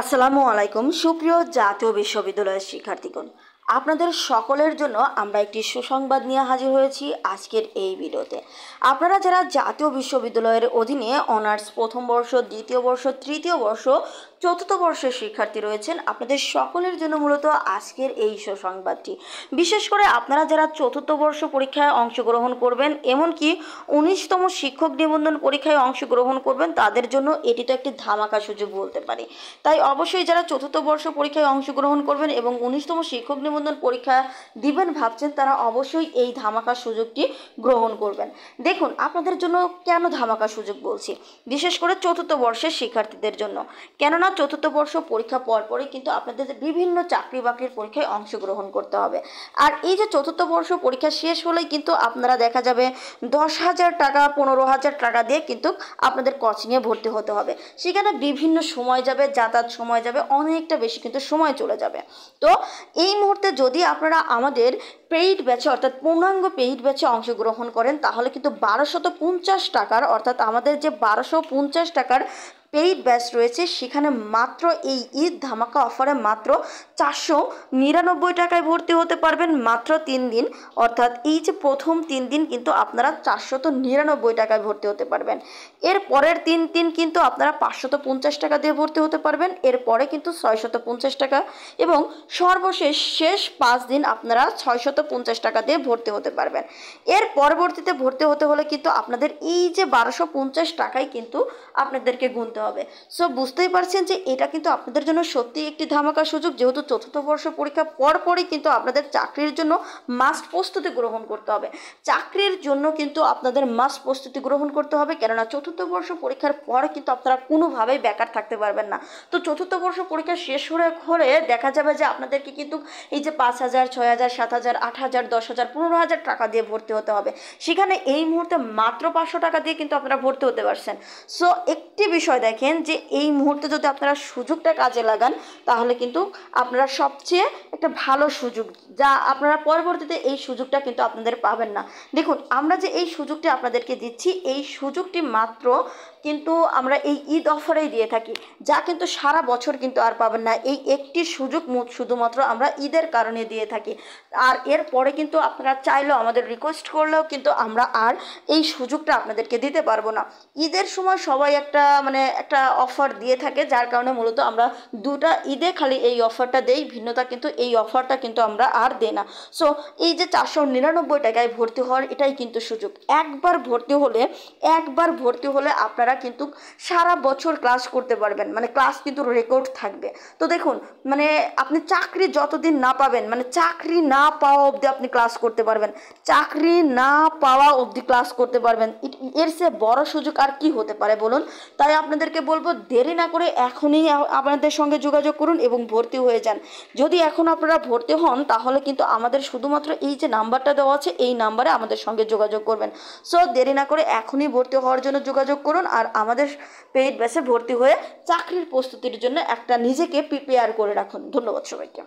আসসালামু আলাইকুম সুপ্রিয় জাতীয় বিশ্ববিদ্যালয়ের শিক্ষার্থীগণ, আপনাদের সকলের জন্য আমরা একটি সুসংবাদ নিয়ে হাজির হয়েছি আজকের এই ভিডিওতে। আপনারা যারা জাতীয় বিশ্ববিদ্যালয়ের অধীনে অনার্স প্রথম বর্ষ, দ্বিতীয় বর্ষ, তৃতীয় বর্ষ, চতুর্থ বর্ষের শিক্ষার্থী রয়েছেন, আপনাদের সকলের জন্য মূলত আজকের এই সুসংবাদটি। বিশেষ করে আপনারা যারা চতুর্থ বর্ষ পরীক্ষায় অংশগ্রহণ করবেন, এমনকি 19তম শিক্ষক নিবন্ধন পরীক্ষায় অংশগ্রহণ করবেন, তাদের জন্য এটি তো একটি ধামাকা সুযোগ বলতে পারি। তাই অবশ্যই যারা চতুর্থ বর্ষ পরীক্ষায় অংশগ্রহণ করবেন এবং 19তম শিক্ষক নিবন্ধন পরীক্ষা দিবেন ভাবছেন, তারা অবশ্যই এই ধামাকা সুযোগটি গ্রহণ করবেন। দেখুন, আপনাদের জন্য কেন ধামাকা সুযোগ বলছি, বিশেষ করে চতুর্থ বর্ষের শিক্ষার্থীদের জন্য। কেননা চতুর্থ বর্ষ পরীক্ষা পরপরই কিন্তু আপনাদের বিভিন্ন চাকরি বাকরির পরীক্ষায় অংশগ্রহণ করতে হবে। আর এই যে চতুর্থ বর্ষ পরীক্ষা শেষ হলেই কিন্তু আপনারা দেখা যাবে 10,000 টাকা, 15,000 টাকা দিয়ে কিন্তু আপনাদের কোচিংয়ে ভর্তি হতে হবে। সেখানে বিভিন্ন সময় যাবে, যাতায়াত সময় যাবে, অনেকটা বেশি কিন্তু সময় চলে যাবে। তো এই মুহূর্তে যদি আপনারা আমাদের পেইড ব্যাচে অর্থাৎ পূর্ণাঙ্গ পেইড ব্যাচে অংশগ্রহণ করেন, তাহলে কিন্তু 1250 টাকার অর্থাৎ আমাদের যে 1250 টাকার পেইড ব্যাচ রয়েছে, সেখানে মাত্র এই ঈদ ধামাকা অফারে মাত্র 499 টাকায় ভর্তি হতে পারবেন মাত্র 3 দিন। অর্থাৎ এই যে প্রথম 3 দিন কিন্তু আপনারা 499 টাকায় ভর্তি হতে পারবেন। এর পরের 3 দিন কিন্তু আপনারা 550 টাকা দিয়ে ভর্তি হতে পারবেন। এরপরে কিন্তু 650 টাকা এবং সর্বশেষ শেষ 5 দিন আপনারা 650 টাকা দিয়ে ভর্তি হতে পারবেন। এর পরবর্তীতে ভর্তি হতে হলে কিন্তু আপনাদের এই যে 1250 টাকাই কিন্তু আপনাদেরকে গুনতে হবে। সো বুঝতেই পারছেন যে এটা কিন্তু আপনাদের জন্য সত্যি একটি ধামাকা সুযোগ, যেহেতু চতুর্থ বর্ষ পরীক্ষা পরপরই কিন্তু আপনাদের চাকরির জন্য মাস্ট প্রস্তুতি গ্রহণ করতে হবে। চাকরির জন্য কিন্তু আপনাদের মাস্ট প্রস্তুতি গ্রহণ করতে হবে, কেননা চতুর্থ বর্ষ পরীক্ষার পরে কিন্তু আপনারা কোনোভাবেই বেকার থাকতে পারবেন না। তো চতুর্থ বর্ষ পরীক্ষা শেষ হলে দেখা যাবে যে আপনাদেরকে কিন্তু এই যে 5,000, 6,000, 7,000, 8,000, 10,000, 15,000 টাকা দিয়ে ভর্তি হতে হবে। সেখানে এই মুহূর্তে মাত্র 500 টাকা দিয়ে কিন্তু আপনারা ভর্তি হতে পারছেন। সো একটি বিষয় দেখেন যে এই মুহূর্তে যদি আপনারা সুযোগটা কাজে লাগান, তাহলে কিন্তু আপনারা সবচেয়ে একটা ভালো সুযোগ, যা আপনারা পরবর্তীতে এই সুযোগটা কিন্তু আপনাদের পাবেন না। দেখুন, আমরা যে এই সুযোগটি আপনাদেরকে দিচ্ছি, এই সুযোগটি মাত্র কিন্তু আমরা এই ঈদ অফারেই দিয়ে থাকি, যা কিন্তু সারা বছর কিন্তু আর পাবেন না। এই একটি সুযোগ শুধুমাত্র আমরা ঈদের কারণে দিয়ে থাকি। আর এরপরে কিন্তু আপনারা চাইলেও, আমাদের রিকোয়েস্ট করলেও কিন্তু আমরা আর এই সুযোগটা আপনাদেরকে দিতে পারবো না। ঈদের সময় সবাই একটা অফার দিয়ে থাকে, যার কারণে মূলত আমরা দুটা ঈদে খালি এই অফারটা দেই, ভিন্নতা কিন্তু এই অফারটা কিন্তু আমরা আর দেই না। সো এই যে 499 টাকায় ভর্তি হওয়ার এটাই কিন্তু সুযোগ। একবার ভর্তি হলে আপনারা কিন্তু সারা বছর ক্লাস করতে পারবেন, ক্লাস কিন্তু রেকর্ড থাকবে। তো দেখুন, আপনি চাকরি যতদিন না পাবেন, চাকরি না পাওয়া অবধি আপনি ক্লাস করতে পারবেন, চাকরি না পাওয়া অবধি ক্লাস করতে পারবেন। এর চেয়ে বড় সুযোগ আর কি হতে পারে বলুন? তাই আপনাদেরকে বলবো, দেরি না করে এখনই আপনাদের সঙ্গে যোগাযোগ করুন এবং ভর্তি হয়ে যান। যদি এখন আপনারা ভর্তি হন, তাহলে কিন্তু আমাদের শুধুমাত্র এই যে নাম্বারটা দেওয়া আছে, এই নাম্বারে আমাদের সঙ্গে যোগাযোগ করবেন। সো দেরি না করে এখনই ভর্তি হওয়ার জন্য যোগাযোগ করুন, আর আমাদের পেইড ব্যাচে ভর্তি হয়ে চাকরির প্রস্তুতির জন্য একটা নিজেকে প্রিপেয়ার করে রাখুন। ধন্যবাদ সবাইকে।